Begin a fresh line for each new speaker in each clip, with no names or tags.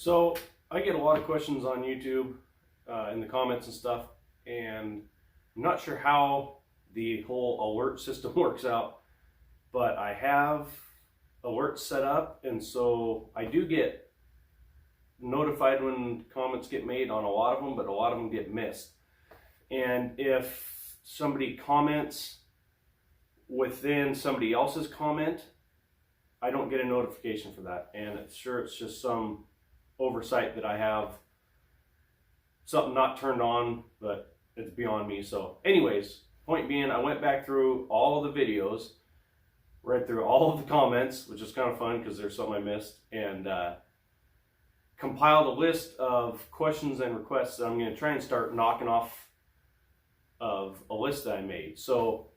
So I get a lot of questions on YouTube in the comments and stuff, and I'm not sure how the whole alert system works out, but I have alerts set up, and so I do get notified when comments get made on a lot of them, but a lot of them get missed. And if somebody comments within somebody else's comment, I don't get a notification for that, and it's just some oversight that I have, something not turned on, but it's beyond me. So anyways, point being, I went back through all of the videos, read through all of the comments, which is kind of fun because there's some I missed, and compiled a list of questions and requests that I'm going to try and start knocking off of a list that I made. So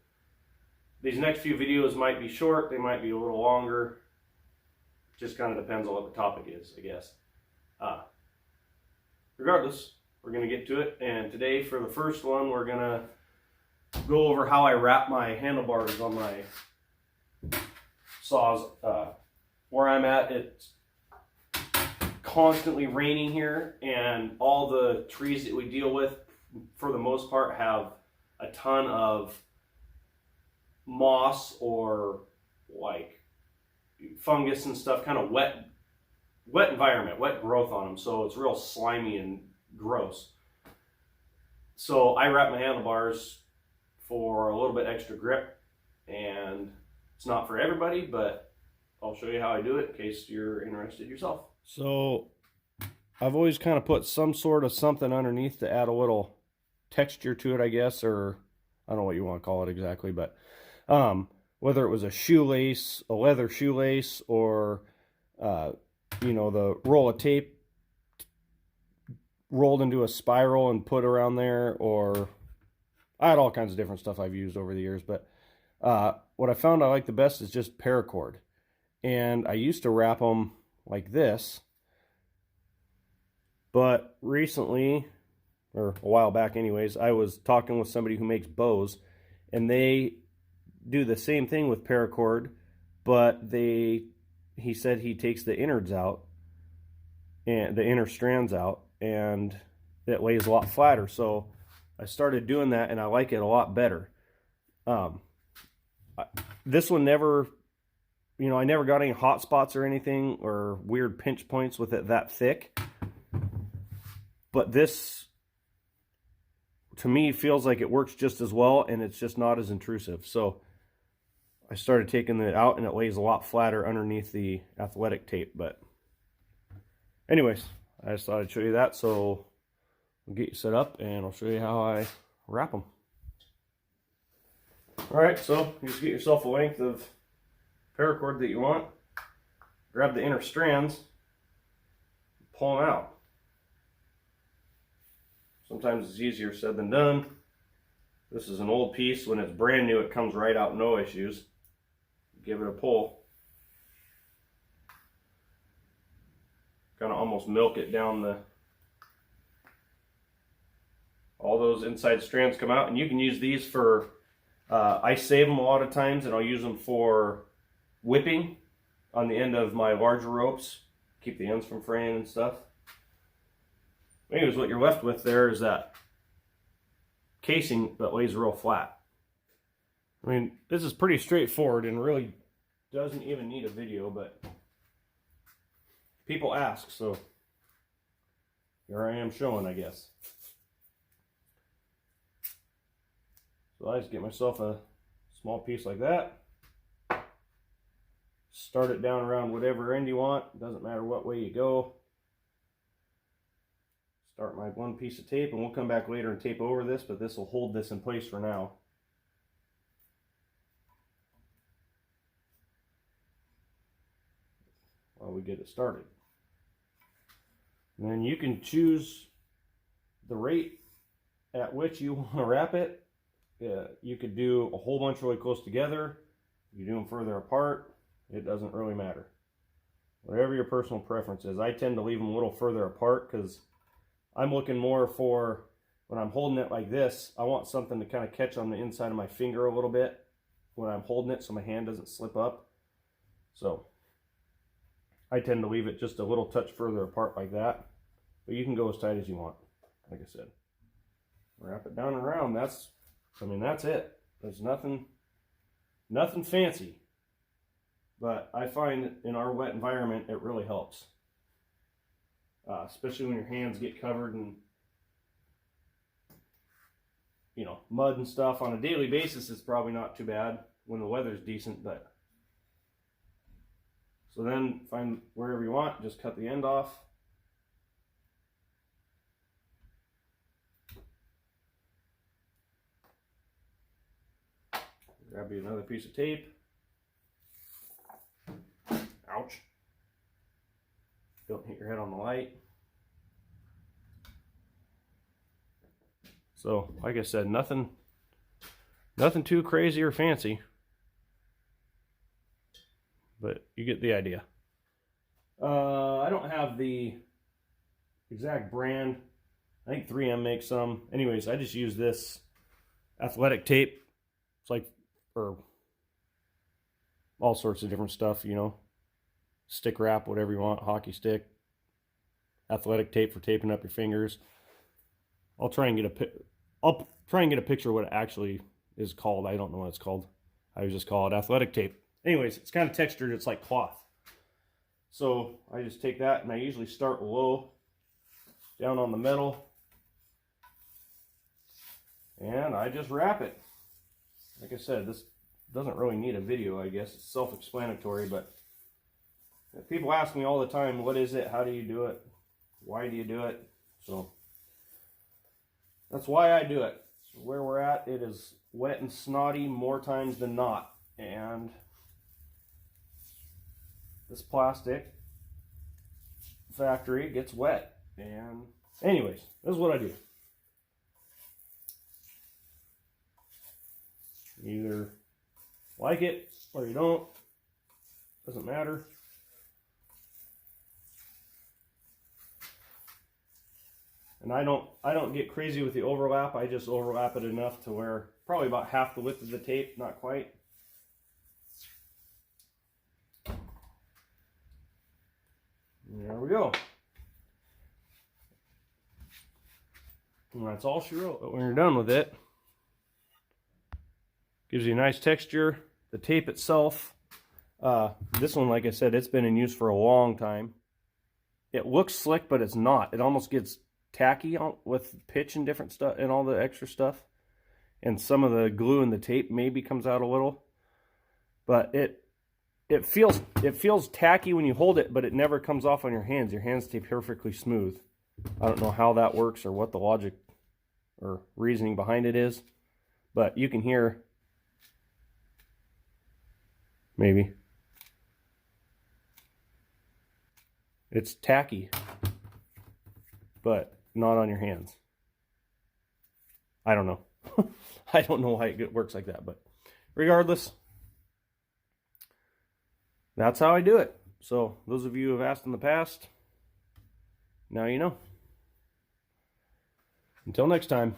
these next few videos might be short, they might be a little longer, just kind of depends on what the topic is, I guess. Regardless, we're going to get to it, and today for the first one we're going to go over how I wrap my handlebars on my saws. Where I'm at, it's constantly raining here, and all the trees that we deal with for the most part have a ton of moss or like fungus and stuff, kind of wet environment, wet growth on them, so it's real slimy and gross. So I wrap my handlebars for a little bit extra grip, and it's not for everybody, but I'll show you how I do it in case you're interested yourself. So I've always kind of put some sort of something underneath to add a little texture to it, I guess, or I don't know what you want to call it exactly, but whether it was a shoelace, a leather shoelace, or you know, the roll of tape rolled into a spiral and put around there, or I had all kinds of different stuff I've used over the years, but what I found I like the best is just paracord. And I used to wrap them like this, but recently, or a while back anyways, I was talking with somebody who makes bows, and they do the same thing with paracord, but he said he takes the innards out, and the inner strands out, and it lays a lot flatter. So I started doing that, and I like it a lot better. This one never, you know, I never got any hot spots or anything, or weird pinch points with it that thick. But this, to me, feels like it works just as well, and it's just not as intrusive. So I started taking it out, and it lays a lot flatter underneath the athletic tape. But anyways, I just thought I'd show you that. So we'll get you set up, and I'll show you how I wrap them. Alright, so you just get yourself a length of paracord that you want. Grab the inner strands, pull them out. Sometimes it's easier said than done. This is an old piece. When it's brand new, it comes right out, no issues. Give it a pull. Kind of almost milk it down all those inside strands come out, and you can use these for, I save them a lot of times, and I'll use them for whipping on the end of my larger ropes, keep the ends from fraying and stuff. Anyways, what you're left with there is that casing that lays real flat. I mean, this is pretty straightforward and really doesn't even need a video, but people ask, so here I am showing, I guess. So I just get myself a small piece like that. Start it down around whatever end you want. It doesn't matter what way you go. Start my one piece of tape, and we'll come back later and tape over this, but this will hold this in place for now. While we get it started. And then you can choose the rate at which you want to wrap it. You could do a whole bunch really close together. You do them further apart. It doesn't really matter. Whatever your personal preference is. I tend to leave them a little further apart because I'm looking more for, when I'm holding it like this, I want something to kind of catch on the inside of my finger a little bit when I'm holding it so my hand doesn't slip up. So I tend to leave it just a little touch further apart like that, but you can go as tight as you want. Like I said, wrap it down and around. That's it. There's nothing fancy, but I find in our wet environment it really helps, especially when your hands get covered in, you know, mud and stuff on a daily basis. It's probably not too bad when the weather's decent, but so then find wherever you want, just cut the end off. Grab you another piece of tape. Ouch. Don't hit your head on the light. So, like I said, nothing too crazy or fancy, but you get the idea. I don't have the exact brand. I think 3M makes some. Anyways, I just use this athletic tape. It's like for all sorts of different stuff, you know, stick wrap, whatever you want, hockey stick, athletic tape for taping up your fingers. I'll try and get a picture of what it actually is called. I don't know what it's called. I would just call it athletic tape. Anyways, it's kind of textured. It's like cloth. So I just take that and I usually start low down on the metal and I just wrap it. Like I said, this doesn't really need a video, I guess. It's self-explanatory, but people ask me all the time, what is it? How do you do it? Why do you do it? So that's why I do it. Where we're at, it is wet and snotty more times than not. And this plastic factory gets wet. And anyways, this is what I do. You either like it or you don't. Doesn't matter. And I don't get crazy with the overlap. I just overlap it enough to where probably about half the width of the tape, not quite. And there we go. And that's all she wrote. But when you're done with it, gives you a nice texture. The tape itself, this one, like I said, it's been in use for a long time. It looks slick, but it's not. It almost gets tacky with pitch and different stuff and all the extra stuff. And some of the glue in the tape maybe comes out a little. But it feels tacky when you hold it, but it never comes off on your hands. Your hands stay perfectly smooth. I don't know how that works or what the logic or reasoning behind it is, but you can hear maybe it's tacky, but not on your hands. I don't know. I don't know why it works like that, but regardless, that's how I do it. So those of you who have asked in the past, now you know. Until next time.